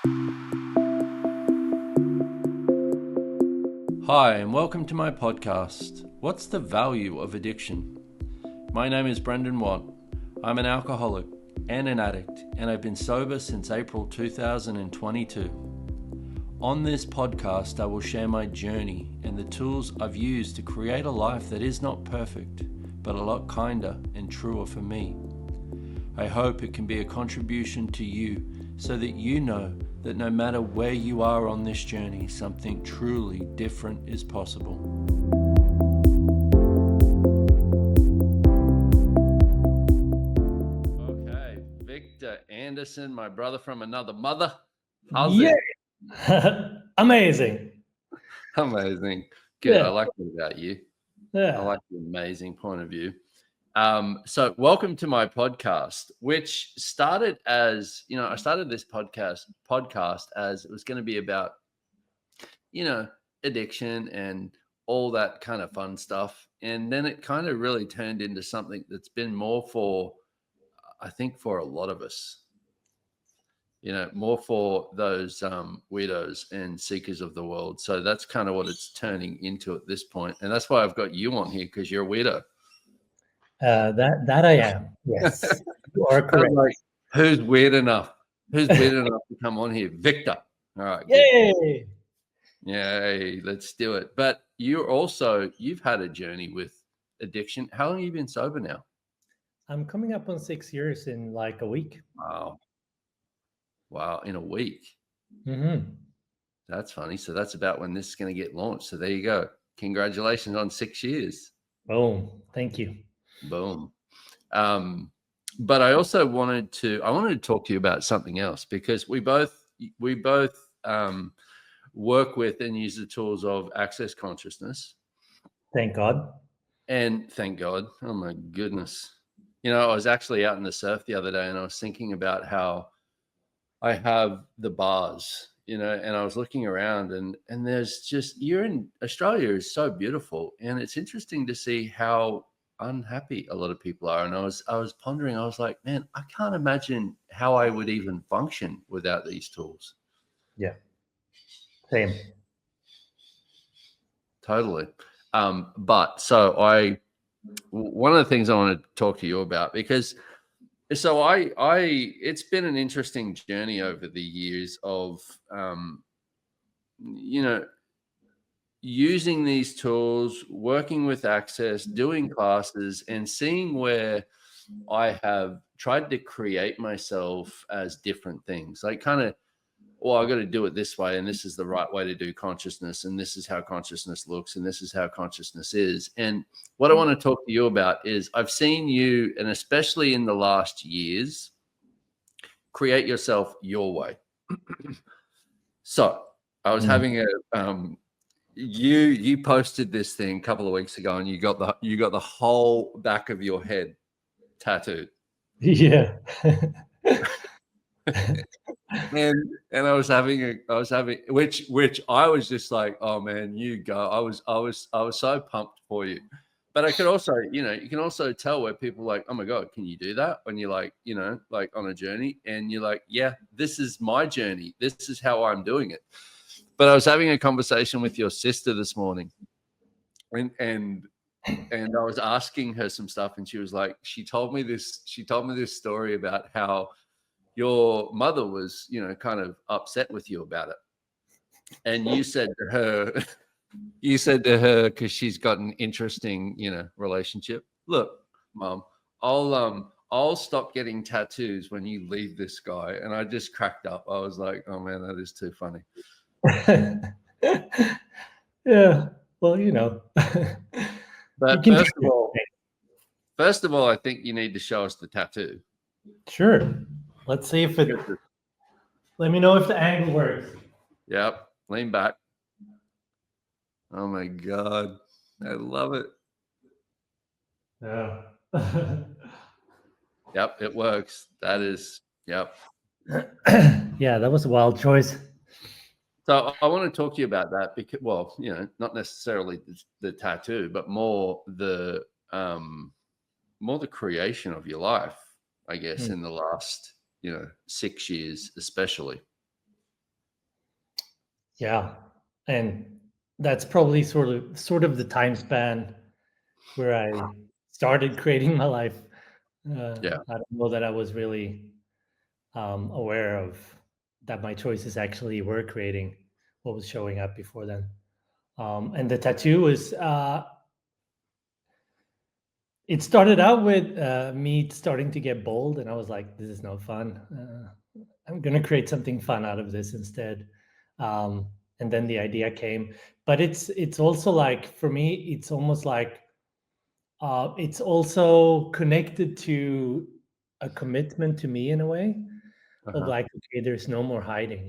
Hi, and welcome to my podcast, What's the Value of Addiction? My name is Brendon. I'm an alcoholic and an addict, and I've been sober since April 2022. On this podcast, I will share my journey and the tools I've used to create a life that is not perfect, but a lot kinder and truer for me. I hope it can be a contribution to you so that you know that no matter where you are on this journey, something truly different is possible. Okay, Viktor Anderson, my brother from another mother. How's it? Amazing. Amazing. Good. Yeah. I like that about you. Yeah. I like the amazing point of view. So welcome to my podcast, which started as, I started this podcast as it was going to be about, addiction and all that kind of fun stuff. And then it kind of really turned into something that's been more for, I think, for a lot of us, more for those weirdos and seekers of the world. So that's kind of what it's turning into at this point. And that's why I've got you on here, because you're a weirdo. That I am. Yes, you are correct. Like, who's weird enough? Who's weird enough to come on here? Viktor. All right. Yay! Yay, let's do it. But you've had a journey with addiction. How long have you been sober now? I'm coming up on 6 years in like a week. Wow, in a week. Mm-hmm. That's funny. So that's about when this is going to get launched. So there you go. Congratulations on 6 years. Boom. Thank you. Boom. But I also wanted to talk to you about something else, because we both work with and use the tools of access consciousness. Thank God. And thank God. Oh my goodness. I was actually out in the surf the other day, and I was thinking about how I have the bars, and I was looking around, and there's just, you're in Australia is so beautiful, and it's interesting to see how unhappy a lot of people are. And I was pondering, I was like, man, I can't imagine how I would even function without these tools. Yeah. Same. Totally. But so one of the things I want to talk to you about, because so it's been an interesting journey over the years of, using these tools, working with access, doing classes, and seeing where I have tried to create myself as different things. Like, kind of, I got to do it this way, and this is the right way to do consciousness, and this is how consciousness looks, and this is how consciousness is. And what I want to talk to you about is, I've seen you, and especially in the last years, create yourself your way. So I was having a you posted this thing a couple of weeks ago, and you got the whole back of your head tattooed. Yeah. And I was having which I was just like, oh man, you go. I was so pumped for you. But I could also, you can also tell where people are like, oh my God, can you do that? When you're like, like on a journey, and you're like, yeah, this is my journey. This is how I'm doing it. But I was having a conversation with your sister this morning, and I was asking her some stuff, and she was like, she told me this story about how your mother was, kind of upset with you about it. And you said to her, because she's got an interesting, relationship. Look, Mom, I'll stop getting tattoos when you leave this guy. And I just cracked up. I was like, oh man, that is too funny. Yeah. Well, But first of all, I think you need to show us the tattoo. Sure. Let's see if it. Let me know if the angle works. Yep. Lean back. Oh my God. I love it. Yeah. Yep, it works. That is, yep. Yeah, that was a wild choice. So I want to talk to you about that, because, well, not necessarily the tattoo, but more the creation of your life, I guess, in the last, 6 years, especially. Yeah. And that's probably sort of the time span where I started creating my life. Yeah. I don't know that I was really aware of that my choices actually were creating what was showing up before then. And the tattoo was, it started out with me starting to get bold, and I was like, this is no fun. I'm going to create something fun out of this instead. And then the idea came. But it's also like, for me, it's almost like, it's also connected to a commitment to me in a way of Uh-huh. like, okay, there's no more hiding,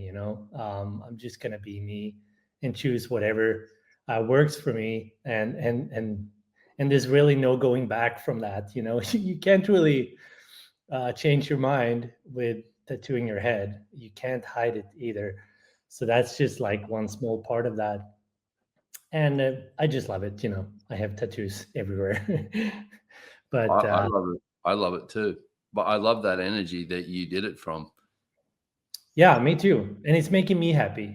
I'm just gonna be me and choose whatever works for me, and there's really no going back from that. You can't really change your mind with tattooing your head. You can't hide it either. So that's just like one small part of that, and I just love it. I have tattoos everywhere. I, But I love it. I love it too. But I love that energy that you did it from. yeah, me too. And it's making me happy,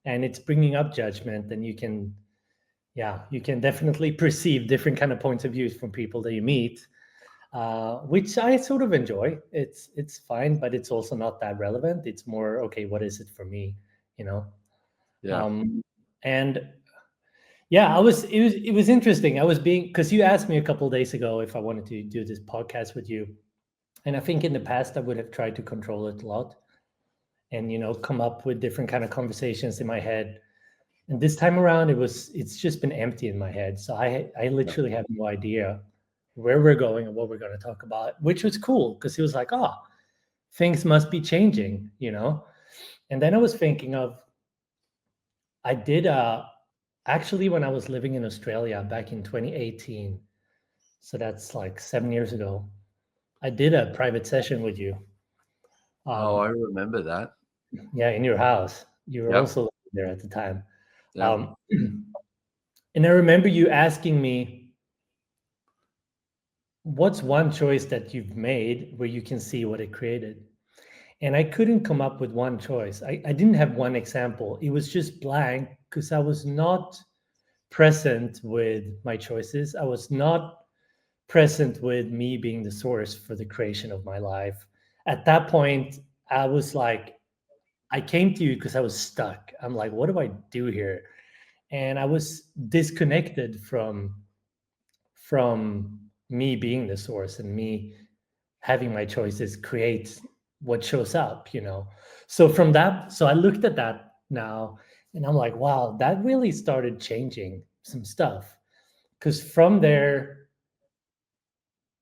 and it's bringing up judgment. And you can definitely perceive different kind of points of views from people that you meet, which I sort of enjoy. It's fine, but it's also not that relevant. It's more, okay, what is it for me, you know? Yeah. And yeah, it was interesting. I was being, because you asked me a couple of days ago if I wanted to do this podcast with you. And I think in the past I would have tried to control it a lot, and come up with different kind of conversations in my head. And this time around, it's just been empty in my head. So I Yeah. literally have no idea where we're going and what we're going to talk about, which was cool because he was like, oh, things must be changing. And then I was thinking of, I did actually, when I was living in Australia back in 2018, so that's like 7 years ago, I did a private session with you. Oh, I Um, remember that. yeah, in your house. You were Yep. also there at the time. Yep. Um, and I remember you asking me, what's one choice that you've made where you can see what it created? And I couldn't come up with one choice. I didn't have one example. It was just blank because I was not present with my choices. I was not present with me being the source for the creation of my life. At that point, I was like, I came to you because I was stuck. I'm like, what do I do here? And I was disconnected from me being the source, and me having my choices create what shows up. So from that, so I looked at that now, and I'm like, wow, that really started changing some stuff, because from there,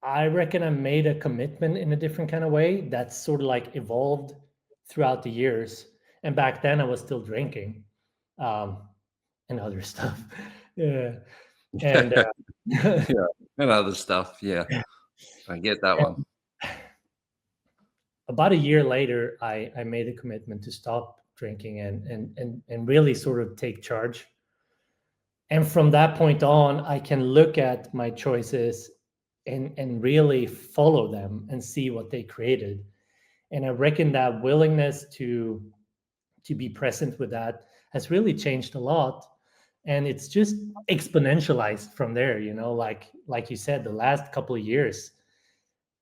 I reckon I made a commitment in a different kind of way that's sort of like evolved throughout the years. And back then I was still drinking, um, and other stuff. Yeah. And Yeah. And other stuff. Yeah. I get that one. about a year later, I made a commitment to stop drinking, and really sort of take charge. And from that point on, I can look at my choices and really follow them and see what they created. And I reckon that willingness to be present with that has really changed a lot. And it's just exponentialized from there. Like you said, the last couple of years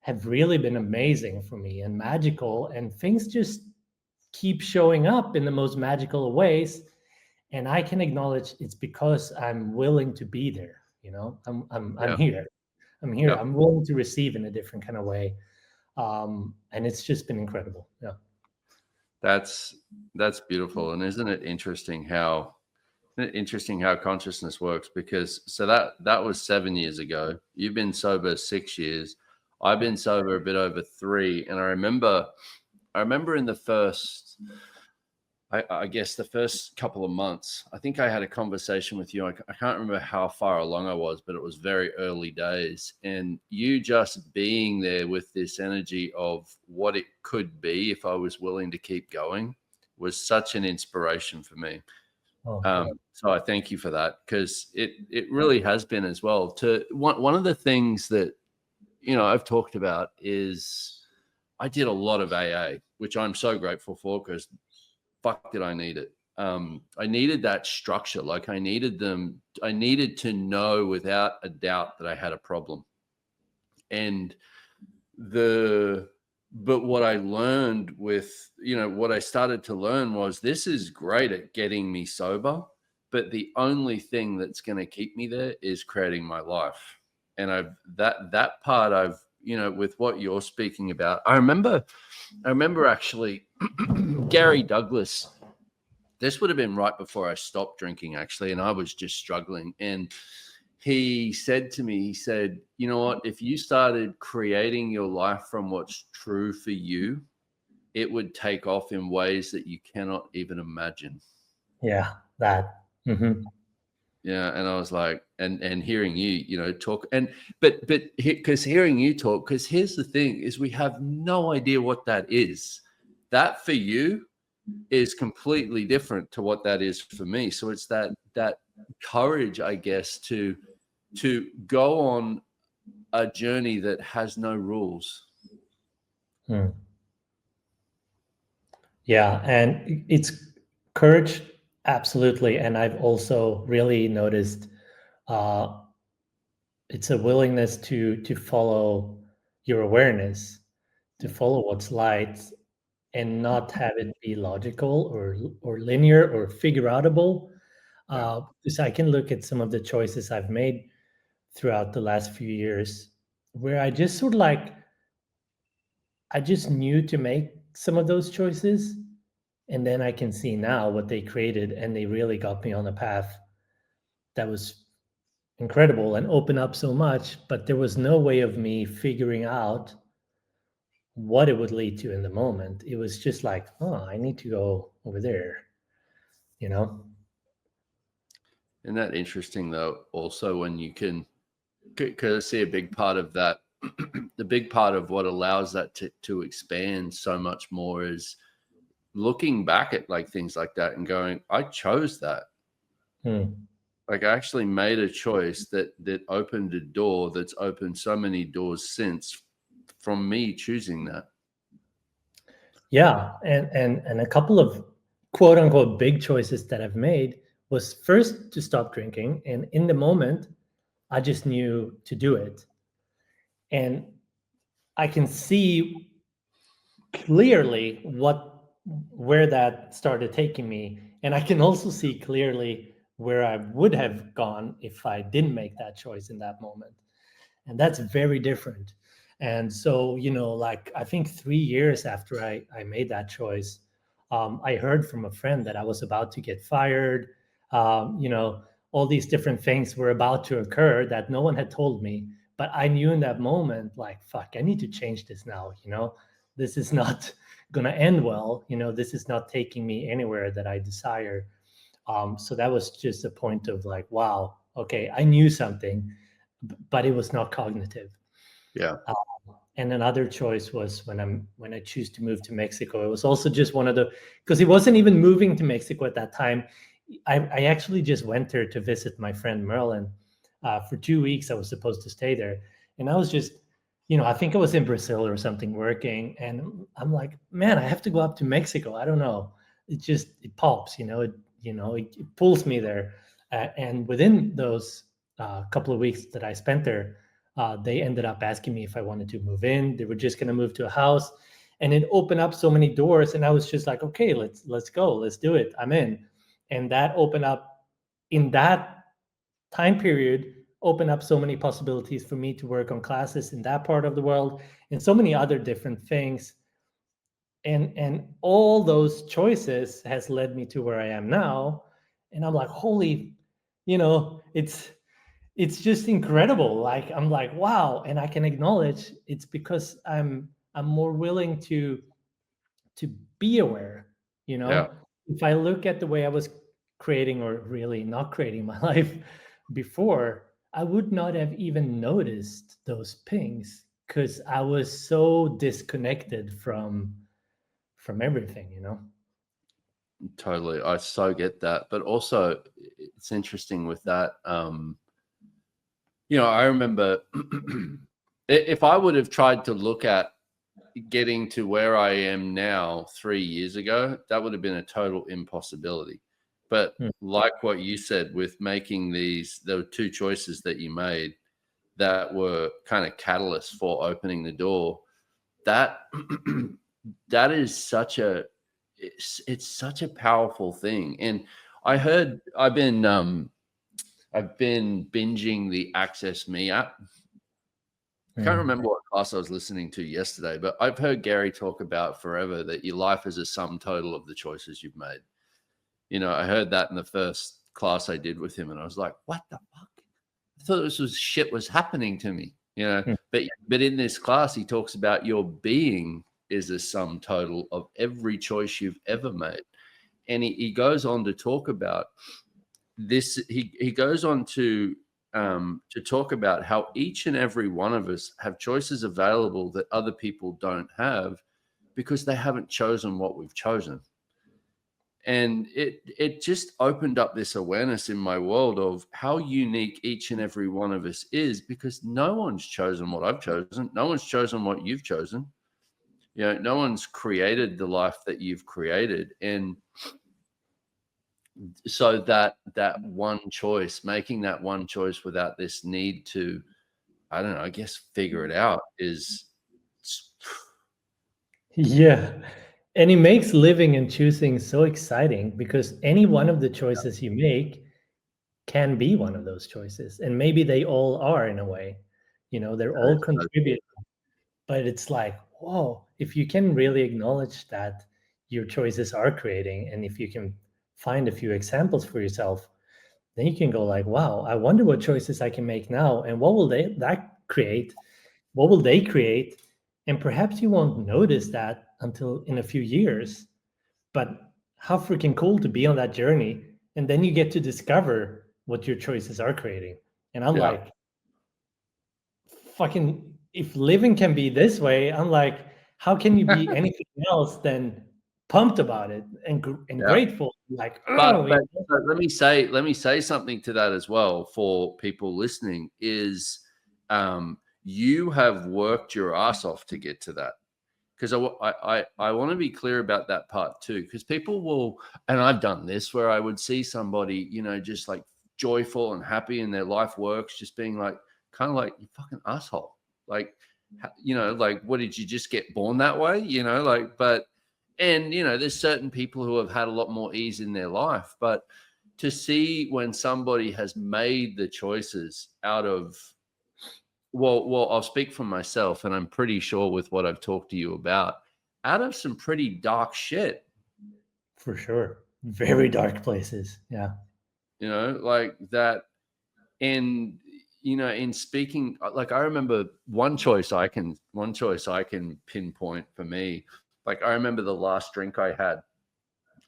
have really been amazing for me and magical, and things just keep showing up in the most magical of ways. And I can acknowledge it's because I'm willing to be there. I'm Yeah. here. I'm here. Yep. I'm willing to receive in a different kind of way. And it's just been incredible. Yeah. That's beautiful. And isn't it interesting how consciousness works? Because so that was 7 years ago. You've been sober 6 years. I've been sober a bit over 3. And I remember in the first, I guess the first couple of months, I think I had a conversation with you. I can't remember how far along I was, but it was very early days. And you just being there with this energy of what it could be if I was willing to keep going was such an inspiration for me. Oh, So I thank you for that, because it really has been as well. To one of the things that I've talked about is I did a lot of AA, which I'm so grateful for, because fuck did I need it. I needed that structure. Like I needed to know without a doubt that I had a problem. And but what I learned what I started to learn was this is great at getting me sober, but the only thing that's going to keep me there is creating my life. And that part with what you're speaking about, I remember actually Gary Douglas. This would have been right before I stopped drinking, actually, and I was just struggling. And he said to me, he said, you know what, if you started creating your life from what's true for you, it would take off in ways that you cannot even imagine. Yeah, that. Mm-hmm. Yeah, and I was like, and hearing you, talk, but because hearing you talk, because here's the thing: is we have no idea what that is. That for you is completely different to what that is for me. So it's that courage, I guess, to go on a journey that has no rules. Yeah, and it's courage, absolutely. And I've also really noticed it's a willingness to follow your awareness, to follow what's light, and not have it be logical or linear or figure outable. Because I can look at some of the choices I've made throughout the last few years where I just sort of like I just knew to make some of those choices, and then I can see now what they created, and they really got me on a path that was incredible and opened up so much, but there was no way of me figuring out what it would lead to in the moment. It was just like, oh, I need to go over there, you know? Isn't that interesting, though? Also, when you can, because I see a big part of that, the big part of what allows that to expand so much more is looking back at like things like that and going, I chose that. Like I actually made a choice that opened a door that's opened so many doors since from me choosing that. Yeah, and a couple of quote unquote big choices that I've made was first to stop drinking, and in the moment, I just knew to do it, and I can see clearly where that started taking me, and I can also see clearly where I would have gone if I didn't make that choice in that moment, and that's very different. And so, like I think 3 years after I made that choice, I heard from a friend that I was about to get fired. All these different things were about to occur that no one had told me, but I knew in that moment, like, fuck, I need to change this now. This is not going to end well. This is not taking me anywhere that I desire. So that was just a point of like, wow, okay, I knew something, but it was not cognitive. Yeah. And another choice was when I choose to move to Mexico. It was also just one of because he wasn't even moving to Mexico at that time. I actually just went there to visit my friend Merlin. For 2 weeks, I was supposed to stay there. And I was just, I think I was in Brazil or something working. And I'm like, man, I have to go up to Mexico. I don't know. It pops, it pulls me there. And within those couple of weeks that I spent there, they ended up asking me if I wanted to move in. They were just going to move to a house, and it opened up so many doors. And I was just like, okay, let's go, let's do it. I'm in. And that opened up in that time period, opened up so many possibilities for me to work on classes in that part of the world and so many other different things. And all those choices has led me to where I am now. And I'm like, holy, it's just incredible. Like I'm like, wow. And I can acknowledge it's because I'm more willing to be aware. Yeah. If I look at the way I was creating or really not creating my life before, I would not have even noticed those pings because I was so disconnected from everything. Totally. I so get that. But also it's interesting with that. I remember if I would have tried to look at getting to where I am now 3 years ago, that would have been a total impossibility. But like what you said, with making there were two choices that you made that were kind of catalysts for opening the door. That that is such a it's such a powerful thing. And I've been binging the Access Me app. I can't remember what class I was listening to yesterday, but I've heard Gary talk about forever that your life is a sum total of the choices you've made. I heard that in the first class I did with him, and I was like, what the fuck? I thought shit was happening to me, but in this class, he talks about your being is a sum total of every choice you've ever made. And he goes on to talk about this. He goes on to talk about how each and every one of us have choices available that other people don't have because they haven't chosen what we've chosen. And it just opened up this awareness in my world of how unique each and every one of us is, because no one's chosen what I've chosen. No one's chosen what you've chosen. No one's created the life that you've created. And so that one choice, making that one choice without this need to, I don't know, I guess figure it out is. Yeah. And it makes living and choosing so exciting, because any one of the choices you make can be one of those choices. And maybe they all are, in a way. They're all contributing. But it's like, whoa, if you can really acknowledge that your choices are creating, and if you can find a few examples for yourself, then you can go like, wow, I wonder what choices I can make now, and what will that create? What will they create? And perhaps you won't notice that until in a few years. But how freaking cool to be on that journey. And then you get to discover what your choices are creating. And I'm like, fucking, if living can be this way, I'm like, how can you be anything else than pumped about it and grateful? Like, but let me say something to that as well for people listening is, you have worked your ass off to get to that. Because I want to be clear about that part too, because people will, and I've done this, where I would see somebody, just like joyful and happy and their life works, just being like, kind of like, you fucking asshole. Like, like, what, did you just get born that way? And there's certain people who have had a lot more ease in their life, but to see when somebody has made the choices out of, well, I'll speak for myself, and I'm pretty sure with what I've talked to you about, out of some pretty dark shit. For sure. Very dark places. Yeah. Like that. And, in speaking, like, I remember one choice I can pinpoint for me. Like, I remember the last drink I had.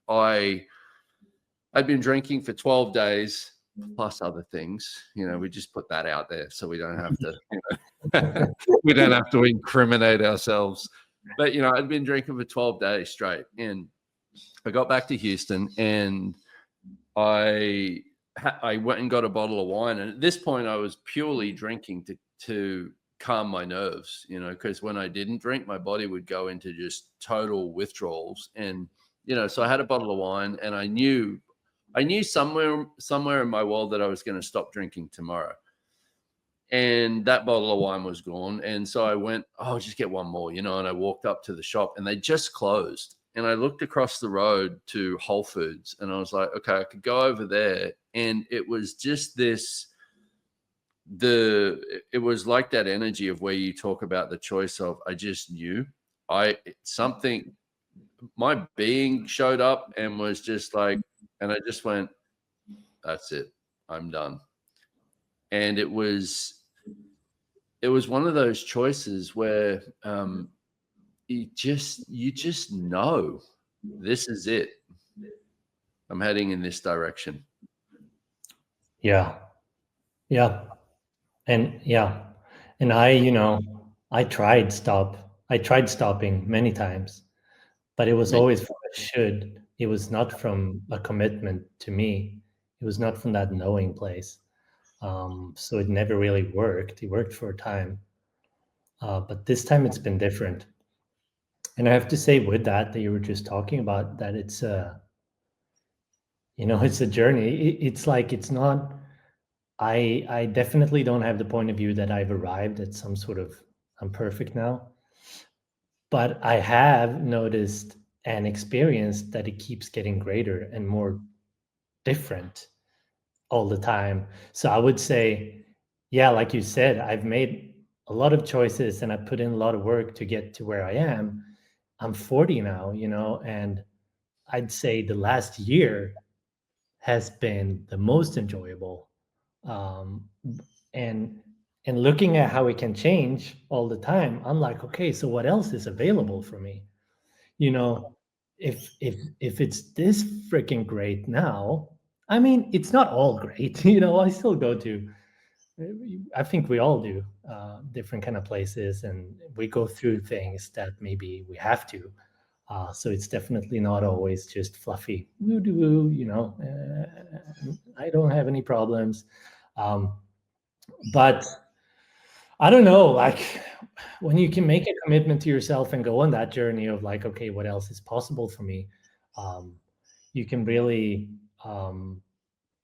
I'd been drinking for 12 days plus other things. We just put that out there so we don't have to, we don't have to incriminate ourselves. But, I'd been drinking for 12 days straight. And I got back to Houston, and I went and got a bottle of wine. And at this point, I was purely drinking to calm my nerves, because when I didn't drink, my body would go into just total withdrawals. And, so I had a bottle of wine, and I knew somewhere in my world that I was going to stop drinking tomorrow. And that bottle of wine was gone. And so I went, I'll just get one more, and I walked up to the shop, and they just closed. And I looked across the road to Whole Foods, and I was like, okay, I could go over there. And it was just this, it was like that energy of where you talk about the choice of, I just knew my being showed up and was just like, and I just went, that's it, I'm done. And it was one of those choices where, you just know, this is it. I'm heading in this direction. Yeah. And I tried stopping many times, but it was always from a should. It was not from a commitment to me. It was not from that knowing place. So it never really worked. It worked for a time. But this time it's been different. And I have to say, with that you were just talking about, that it's it's a journey. It's like, it's not. I definitely don't have the point of view that I've arrived at some sort of, I'm perfect now. But I have noticed and experienced that it keeps getting greater and more different all the time. So I would say, yeah, like you said, I've made a lot of choices and I put in a lot of work to get to where I am. I'm 40 now, and I'd say the last year has been the most enjoyable. Um, and looking at how it can change all the time, I'm like, okay, so what else is available for me? You know, if it's this freaking great now, I mean, it's not all great. I still go to, I think we all do, different kind of places, and we go through things that maybe we have to. So it's definitely not always just fluffy woo doo woo. I don't have any problems, um, but I don't know. Like, when you can make a commitment to yourself and go on that journey of like, okay, what else is possible for me? Um, you can really,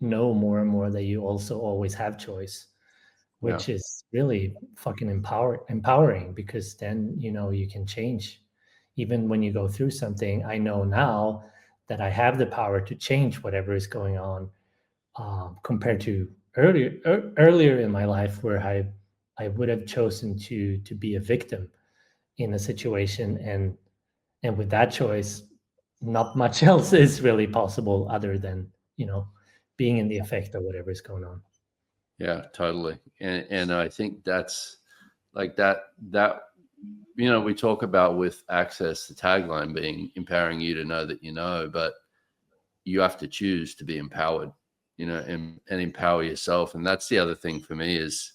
know more and more that you also always have choice, Yeah. which is really fucking empowering, because then you can change. Even when you go through something, I know now that I have the power to change whatever is going on, compared to earlier in my life, where I would have chosen to be a victim in a situation, and with that choice, not much else is really possible other than being in the effect of whatever is going on. Yeah, totally. And I think that's like that we talk about with Access, the tagline being empowering you to know that you know, but you have to choose to be empowered, and empower yourself. And that's the other thing for me is,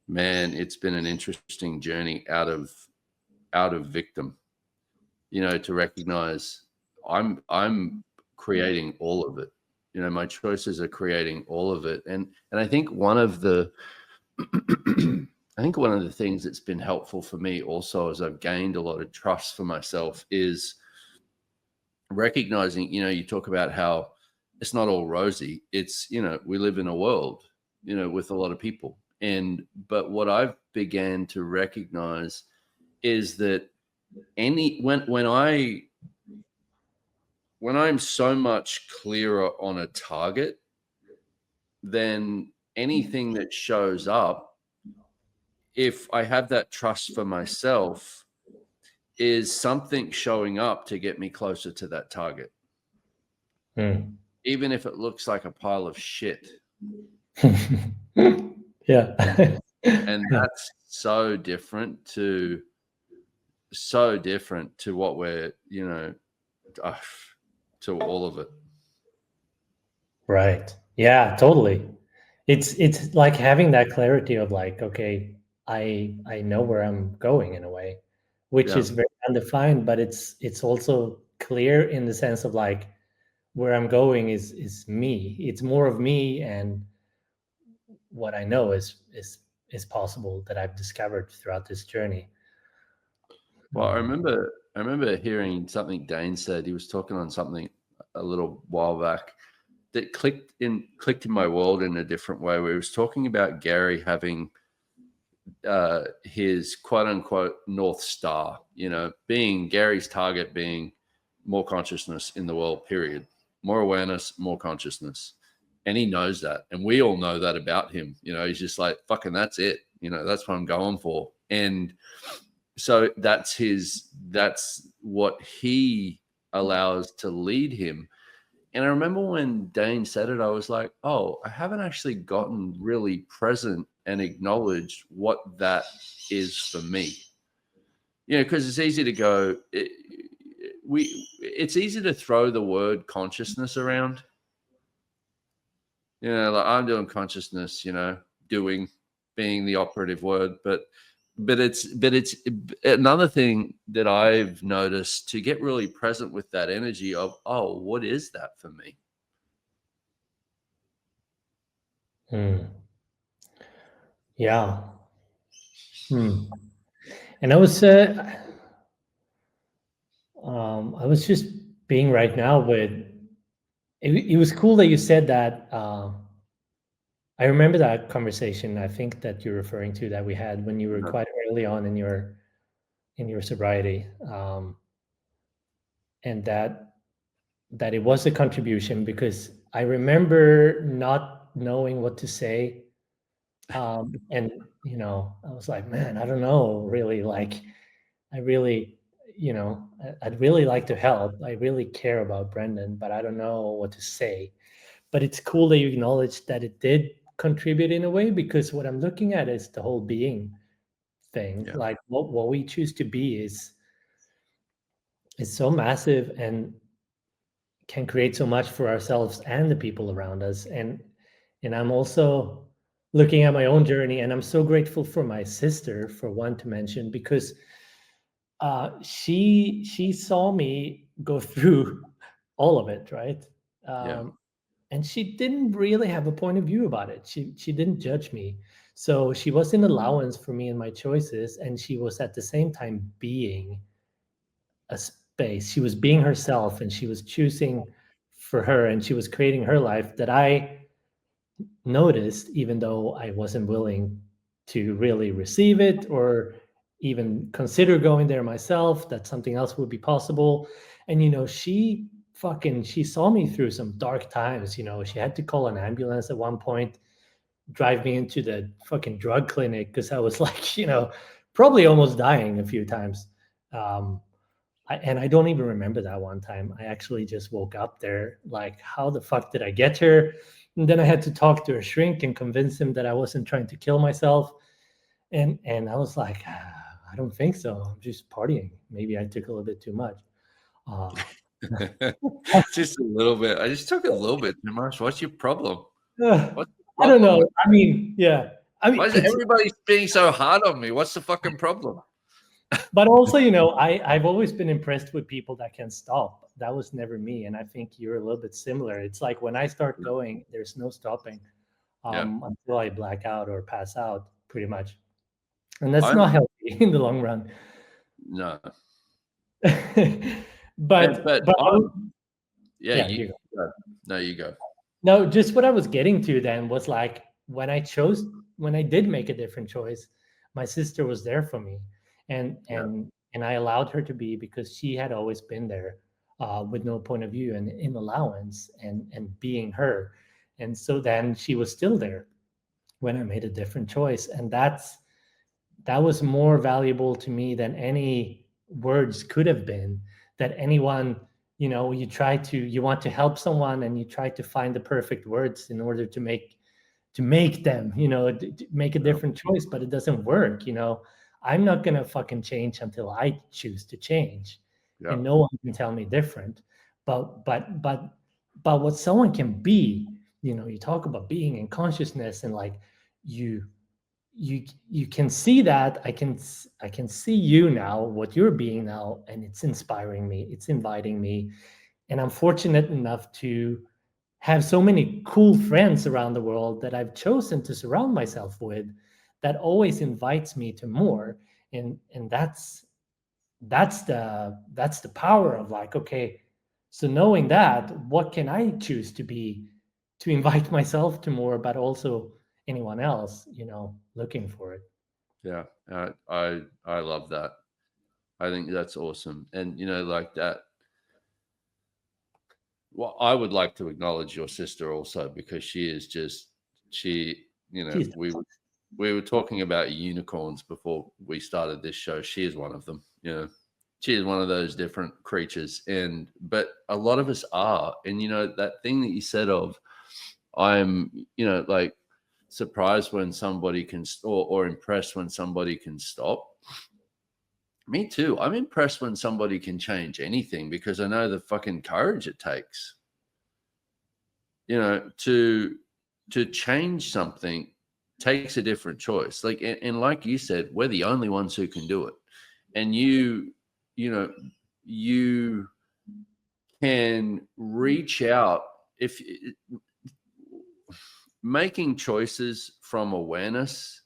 man, it's been an interesting journey out of victim, to recognize I'm creating all of it. My choices are creating all of it. And I think one of the I think one of the things that's been helpful for me also, as I've gained a lot of trust for myself, is recognizing, you talk about how it's not all rosy. It's, we live in a world, with a lot of people. But what I've began to recognize is that when I'm so much clearer on a target, then anything that shows up, if I have that trust for myself, is something showing up to get me closer to that target, Hmm. even if it looks like a pile of shit. Yeah. And that's so different to what we're, uh, to all of it. Right. Yeah, totally. It's like having that clarity of like, okay, I know where I'm going in a way, which Yeah. is very undefined, but it's also clear in the sense of like, where I'm going is me. It's more of me, and what I know is possible, that I've discovered throughout this journey. Well, I remember hearing something Dane said. He was talking on something a little while back that clicked in my world in a different way, where he was talking about Gary having his quote unquote North Star, being Gary's target being more consciousness in the world, period. More awareness, more consciousness. And he knows that. And we all know that about him. He's just like, fucking, that's it. That's what I'm going for. And so that's what he allows to lead him. And I remember when Dane said it, I was like, oh, I haven't actually gotten really present and acknowledged what that is for me. Because it's easy to go, it's easy to throw the word consciousness around. Like I'm doing consciousness, doing being the operative word, but it's another thing that I've noticed, to get really present with that energy of, oh, what is that for me? Yeah. And I was I was just being right now with it was cool that you said that. I remember that conversation. I think that you're referring to that we had when you were Yeah. quite early on in your sobriety, and that it was a contribution because I remember not knowing what to say, and I was like, man, I don't know, really, like, I really, I'd really like to help. I really care about Brendon, but I don't know what to say. But it's cool that you acknowledge that it did contribute in a way, because what I'm looking at is the whole being thing. Yeah. Like what we choose to be is so massive and can create so much for ourselves and the people around us. And I'm also looking at my own journey, and I'm so grateful for my sister, for one, to mention, because she saw me go through all of it, right? Yeah. And she didn't really have a point of view about it. She didn't judge me, so she was an allowance for me and my choices, and she was at the same time being a space. She was being herself, and she was choosing for her, and she was creating her life that I noticed, even though I wasn't willing to really receive it or even consider going there myself, that something else would be possible. And she saw me through some dark times. She had to call an ambulance at one point, drive me into the fucking drug clinic, because I was like, probably almost dying a few times. um, and I don't even remember that one time. I actually just woke up there like, how the fuck did I get here? And then I had to talk to a shrink and convince him that I wasn't trying to kill myself. And I was like, I don't think so. I'm just partying. Maybe I took a little bit too much. Uh, Just a little bit. I just took a little bit too much. What's your problem? What's the I don't problem know. with? I mean, yeah. I Why mean, is everybody being so hard on me? What's the fucking problem? but also, I've always been impressed with people that can stop. That was never me. And I think you're a little bit similar. It's like when I start going, there's no stopping. Yeah. Until I black out or pass out, pretty much. And that's I'm not healthy in the long run. no. But But yeah, yeah, you you go. go. No, you go. No, just what I was getting to then was like, when I did make a different choice, my sister was there for me, and Yeah. and I allowed her to be, because she had always been there, with no point of view and in allowance, and being her. And so then she was still there when I made a different choice, and that was more valuable to me than any words could have been. That anyone, you want to help someone, and you try to find the perfect words in order to make them, to make a Yeah. different choice, but it doesn't work. I'm not gonna fucking change until I choose to change, Yeah. and no one can tell me different. But what someone can be, you talk about being in consciousness, and like, you you can see that. I can see you now, what you're being now, and it's inspiring me, it's inviting me. And I'm fortunate enough to have so many cool friends around the world that I've chosen to surround myself with, that always invites me to more. And that's the power of, like, okay, so knowing that, what can I choose to be, to invite myself to more, but also anyone else, looking for it. Yeah. I love that. I think that's awesome. And like that. Well, I would like to acknowledge your sister also, because she is just she. Jeez. We were talking about unicorns before we started this show. She is one of them. She is one of those different creatures, but a lot of us are. And that thing that you said of, I'm like surprised when somebody can, or impressed when somebody can stop. Me too. I'm impressed when somebody can change anything, because I know the fucking courage it takes. To change something takes a different choice. Like, and like you said, we're the only ones who can do it. And you know, you can reach out, if making choices from awareness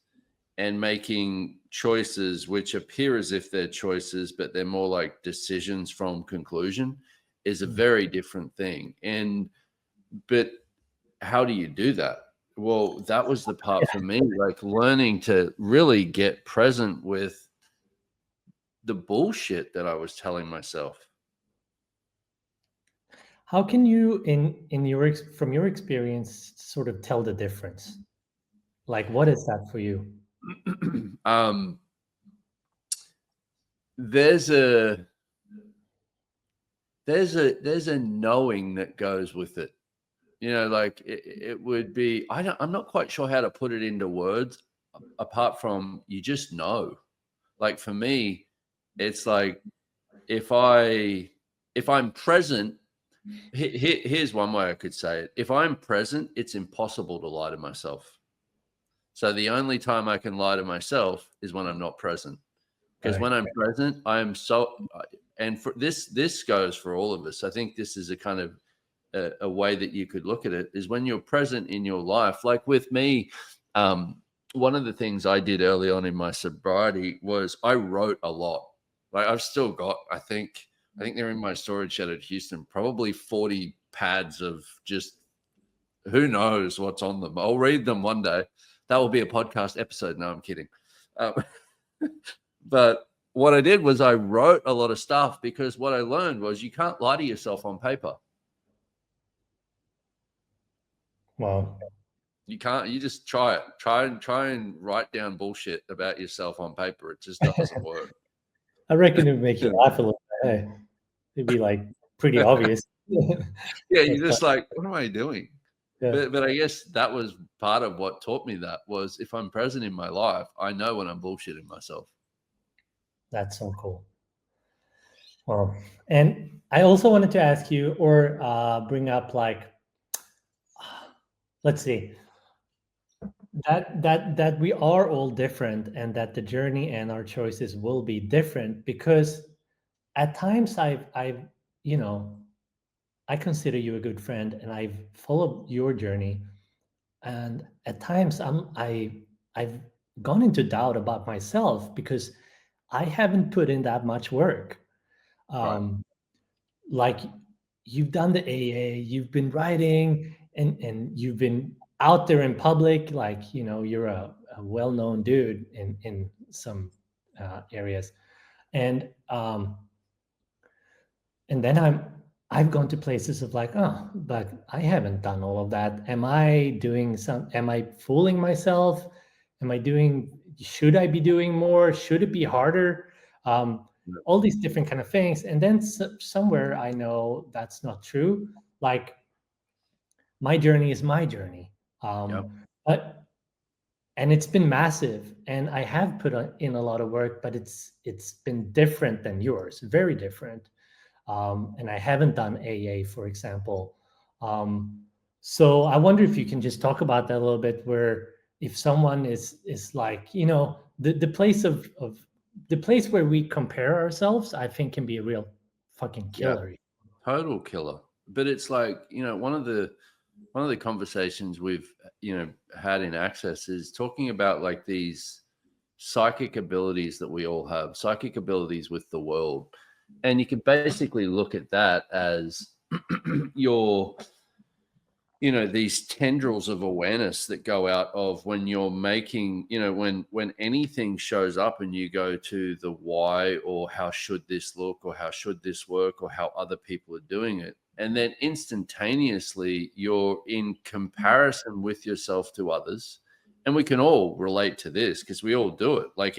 and making choices which appear as if they're choices, but they're more like decisions from conclusion, is a very different thing. But how do you do that? Well, that was the part for me, like learning to really get present with the bullshit that I was telling myself. How can you, from your experience, sort of tell the difference? Like, what is that for you? There's a knowing that goes with it. You know, like it would be, I'm not quite sure how to put it into words apart from you just know. Like for me, it's like if I'm present, here's one way I could say it. If I'm present, it's impossible to lie to myself. So the only time I can lie to myself is when I'm not present. Because when I'm present, I am so, and for this goes for all of us. I think this is a kind of a way that you could look at it, is when you're present in your life. Like with me, one of the things I did early on in my sobriety was I wrote a lot. Like I've still got, I think they're in my storage shed at Houston, probably 40 pads of just who knows what's on them. I'll read them one day. That will be a podcast episode. No, I'm kidding. But what I did was I wrote a lot of stuff, because what I learned was you can't lie to yourself on paper. Wow. You can't. You just try it. Try and write down bullshit about yourself on paper. It just doesn't work. I reckon it would make you laugh a little bit. Hey, it'd be like pretty obvious. Yeah, you're just like, what am I doing? Yeah. But I guess that was part of what taught me that, was if I'm present in my life, I know when I'm bullshitting myself. That's so cool. Well, and I also wanted to ask you, or bring up, like, let's see, that we are all different, and that the journey and our choices will be different, because at times I've you know, I consider you a good friend, and I've followed your journey, and at times I've gone into doubt about myself, because I haven't put in that much work. Right. Like, you've done the AA, you've been writing, and you've been out there in public, like, you're a well-known dude in some areas, and then I've gone to places of like, oh, but I haven't done all of that. Am I fooling myself? Should I be doing more? Should it be harder? All these different kind of things. And then somewhere I know that's not true. Like, my journey is my journey. And it's been massive, and I have put in a lot of work, but it's been different than yours, very different. And I haven't done AA, for example. So I wonder if you can just talk about that a little bit, where if someone is like, the place where we compare ourselves, I think can be a real fucking killer. Yeah, total killer. But it's like, one of the conversations we've, had in Access is talking about like these psychic abilities that we all have, psychic abilities with the world. And you can basically look at that as these tendrils of awareness that go out of when you're making, when anything shows up and you go to the why, or how should this look, or how should this work, or how other people are doing it. And then instantaneously you're in comparison with yourself to others. And we can all relate to this because we all do it. Like,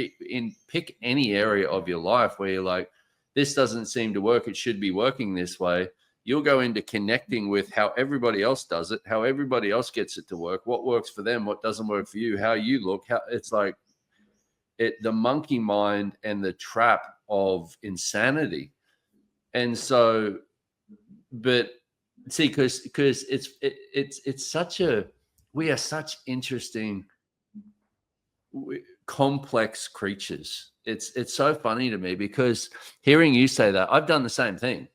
pick any area of your life where you're like, this doesn't seem to work. It should be working this way. You'll go into connecting with how everybody else does it, how everybody else gets it to work, what works for them, what doesn't work for you, how you look. It's like the monkey mind and the trap of insanity. And so, but see, because it's such we are such interesting, complex creatures. It's so funny to me, because hearing you say that, I've done the same thing.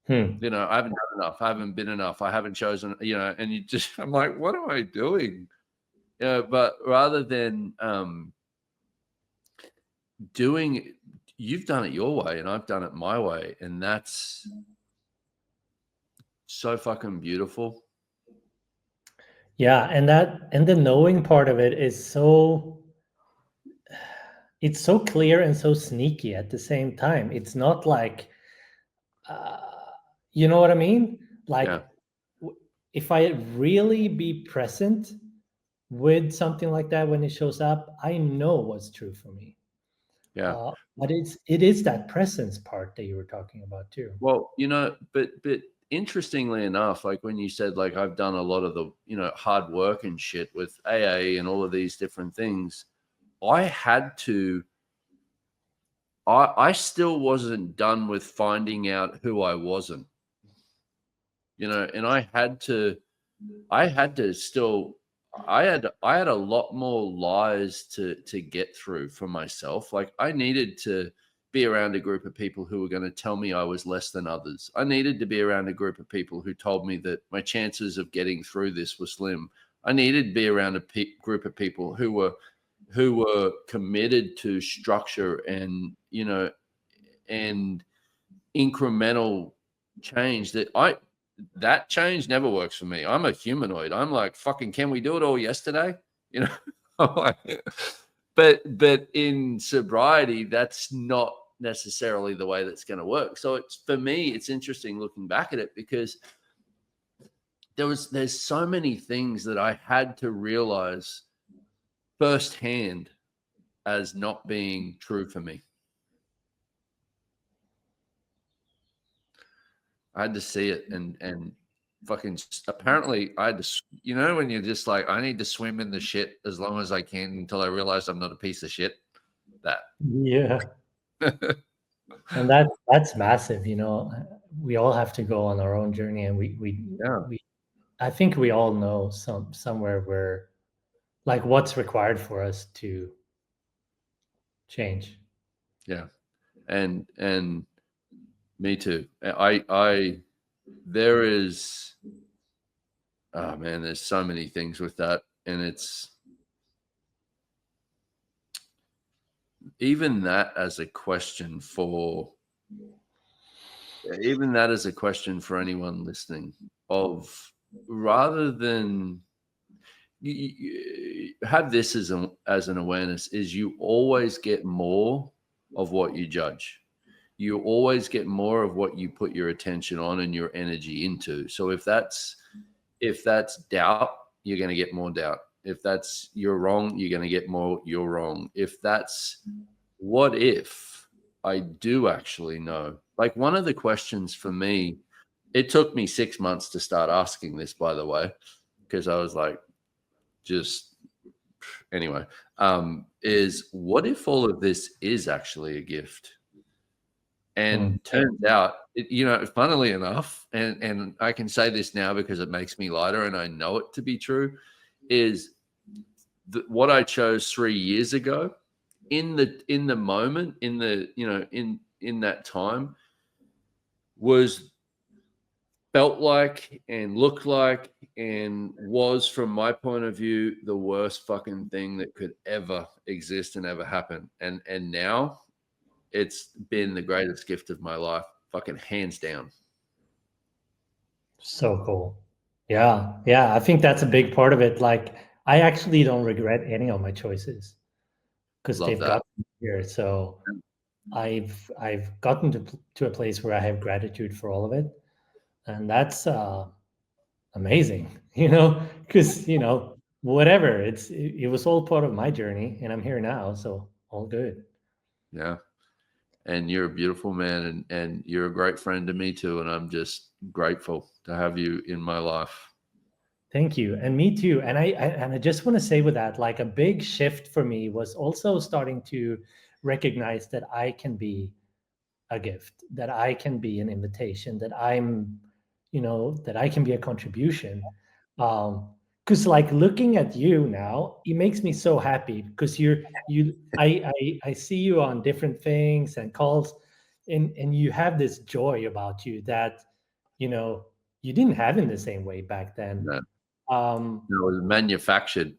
I haven't done enough. I haven't been enough. I haven't chosen, and I'm like, what am I doing? But rather than, you've done it your way and I've done it my way, and that's so fucking beautiful. Yeah, and the knowing part of it is so, it's so clear and so sneaky at the same time. It's not like, uh, you know what I mean? Like, Yeah. if I really be present with something like that when it shows up, I know what's true for me. Yeah. But it is that presence part that you were talking about too. Well, but interestingly enough, like when you said, like, I've done a lot of the, hard work and shit with AA and all of these different things, I still wasn't done with finding out who I wasn't, and I had to still, I had a lot more lies to get through for myself. Like, I needed to be around a group of people who were going to tell me I was less than others. I needed to be around a group of people who told me that my chances of getting through this were slim. I needed to be around a group of people who were committed to structure and and incremental change. That change never works for me. I'm a humanoid. I'm like, fucking, can we do it all yesterday? I'm like, but in sobriety, that's not necessarily the way that's going to work. So for me, it's interesting looking back at it, because there's so many things that I had to realize firsthand as not being true for me. I had to see it and fucking apparently I had to, when you're just like, I need to swim in the shit as long as I can until I realize I'm not a piece of shit. That. Yeah. And that's massive. We all have to go on our own journey, and Yeah. we I think we all know somewhere where, like, what's required for us to change. Yeah. And me too. There is, oh man, there's so many things with that. And it's even that as a question for anyone listening, of rather than you have this as an awareness, is you always get more of what you judge. You always get more of what you put your attention on and your energy into. So if that's doubt, you're going to get more doubt. If that's you're wrong, you're going to get more you're wrong. If that's what if I do actually know? Like, one of the questions for me, it took me 6 months to start asking this, by the way, because I was like, just anyway, is what if all of this is actually a gift? And turns out, funnily enough, and I can say this now because it makes me lighter and I know it to be true, is what I chose 3 years ago, in the moment, in that time, felt like and looked like and was, from my point of view, the worst fucking thing that could ever exist and ever happen. And now it's been the greatest gift of my life, fucking hands down. So cool. Yeah. Yeah. I think that's a big part of it. Like, I actually don't regret any of my choices because Love they've that. gotten me here. So I've gotten to a place where I have gratitude for all of it. And that's amazing, because, whatever, it was all part of my journey, and I'm here now. So all good. Yeah. And you're a beautiful man, and you're a great friend to me too. And I'm just grateful to have you in my life. Thank you. And me too. And I just want to say with that, like, a big shift for me was also starting to recognize that I can be a gift, that I can be an invitation, that that I can be a contribution. Because, like, looking at you now, it makes me so happy, because I see you on different things and calls, and you have this joy about you that, you didn't have in the same way back then. No, it was manufactured.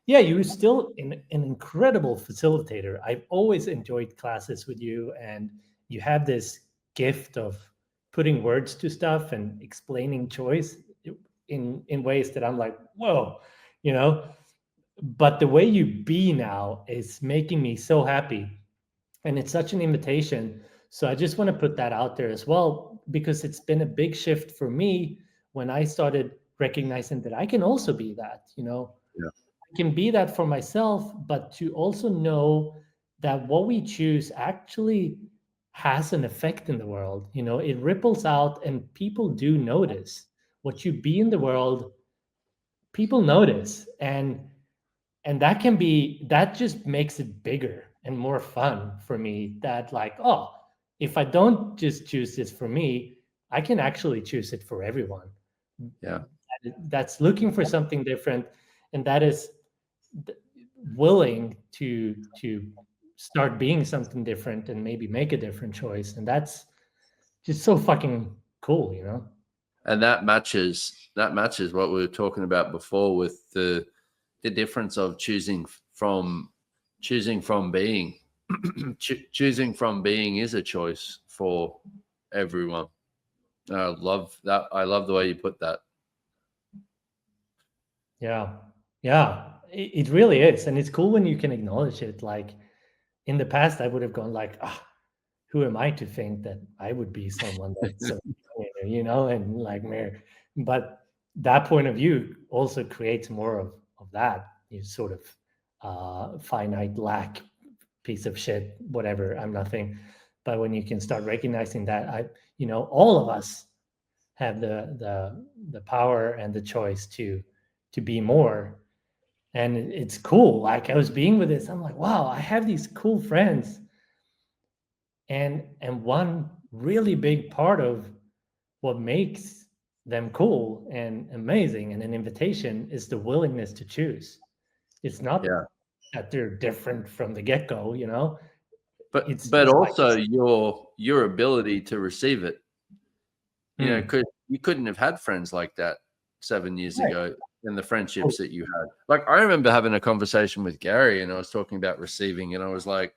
Yeah, you're still an incredible facilitator. I've always enjoyed classes with you, and you have this gift of putting words to stuff and explaining choice in ways that I'm like, whoa, you know. But the way you be now is making me so happy, and it's such an invitation. So I just want to put that out there as well, because it's been a big shift for me when I started recognizing that I can also be that, you know. Yeah. I can be that for myself, but to also know that what we choose actually has an effect in the world. You know, it ripples out, and people do notice what you be in the world. People notice, and that can be, that just makes it bigger and more fun for me. That like, oh, if I don't just choose this for me, I can actually choose it for everyone. Yeah. That's looking for something different, and that is willing to start being something different and maybe make a different choice. And that's just so fucking cool, you know. And that matches what we were talking about before with the difference of choosing from being. Choosing from being is a choice for everyone. I love that. I love the way you put that. Yeah, yeah, it really is. And it's cool when you can acknowledge it. Like in the past I would have gone like, ah, who am I to think that I would be someone that's so, you know, and like mere. But that point of view also creates more of that, you sort of finite lack piece of shit, whatever, I'm nothing. But when you can start recognizing that, I, you know, all of us have the power and the choice to be more. And it's cool. Like I was being with this, I'm like, wow, I have these cool friends. And one really big part of what makes them cool and amazing and an invitation is the willingness to choose. It's not Yeah. that they're different from the get-go, you know. But It's like, also your ability to receive it. hmm, You couldn't have had friends like that 7 years right. ago, and the Oh, friendships that you had. Like I remember having a conversation with Gary, and I was talking about receiving, and I was like,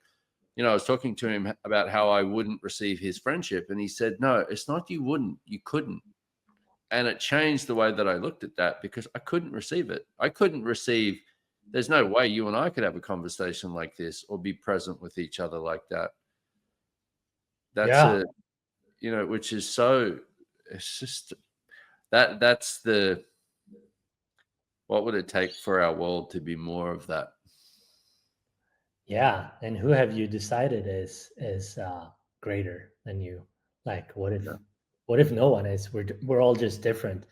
I was talking to him about how I wouldn't receive his friendship, and he said, "No, it's not you wouldn't, you couldn't." And it changed the way that I looked at that because I couldn't receive it. I couldn't receive. There's no way you and I could have a conversation like this or be present with each other like that. That's yeah. a, which is so. It's just that's the. What would it take for our world to be more of that? Yeah. And who have you decided is greater than you? Like Yeah. what if no one is? We're all just different.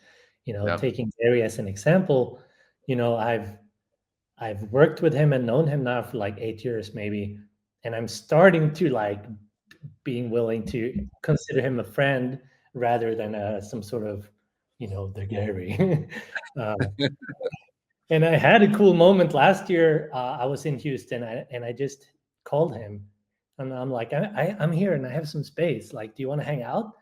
You know, Yeah. taking Gary as an example, you know, I've worked with him and known him now for like 8 years maybe. And I'm starting to like being willing to consider him a friend rather than some sort of, you know, the Gary. uh, and I had a cool moment last year. I was in Houston, and I just called him, and I'm like, I'm here and I have some space. Like, do you want to hang out?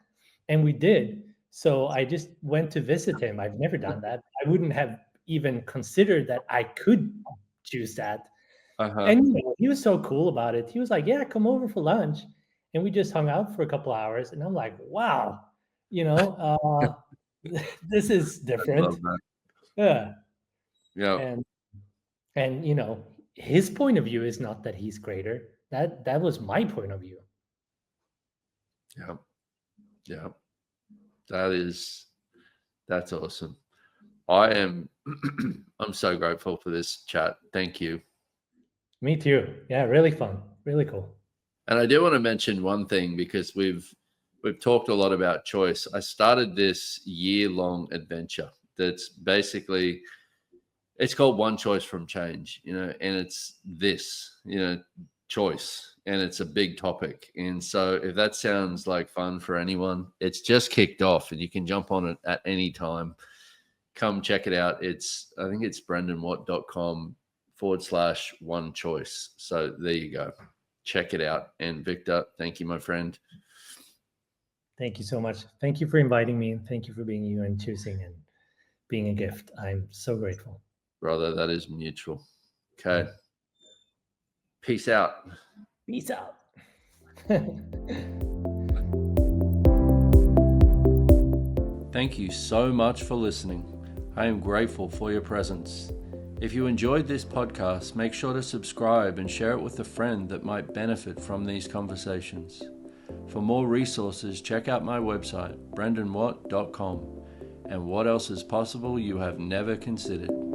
And we did. So I just went to visit him. I've never done that. I wouldn't have even considered that I could choose that. Uh-huh. And you know, he was so cool about it. He was like, "Yeah, come over for lunch," and we just hung out for a couple hours. And I'm like, "Wow, you know, this is I different." love that. Yeah, Yeah. and you know, his point of view is not that he's greater. That was my point of view. Yeah. Yeah. That's awesome. I am I'm so grateful for this chat. Thank you. Me too. Yeah, really fun, really cool. And I do want to mention one thing because we've talked a lot about choice. I started this year-long adventure that's basically it's called One Choice from Change, and it's this, choice, and it's a big topic. And so if that sounds like fun for anyone, it's just kicked off and you can jump on it at any time. Come check it out. I think it's brendonwatt.com/one choice. So there you go. Check it out. And Victor, thank you, my friend. Thank you so much. Thank you for inviting me, and thank you for being you and choosing and being a gift. I'm so grateful. Brother, that is mutual. Okay. Peace out. Peace out. Thank you so much for listening. I am grateful for your presence. If you enjoyed this podcast, make sure to subscribe and share it with a friend that might benefit from these conversations. For more resources, check out my website, brendonwatt.com, and what else is possible you have never considered.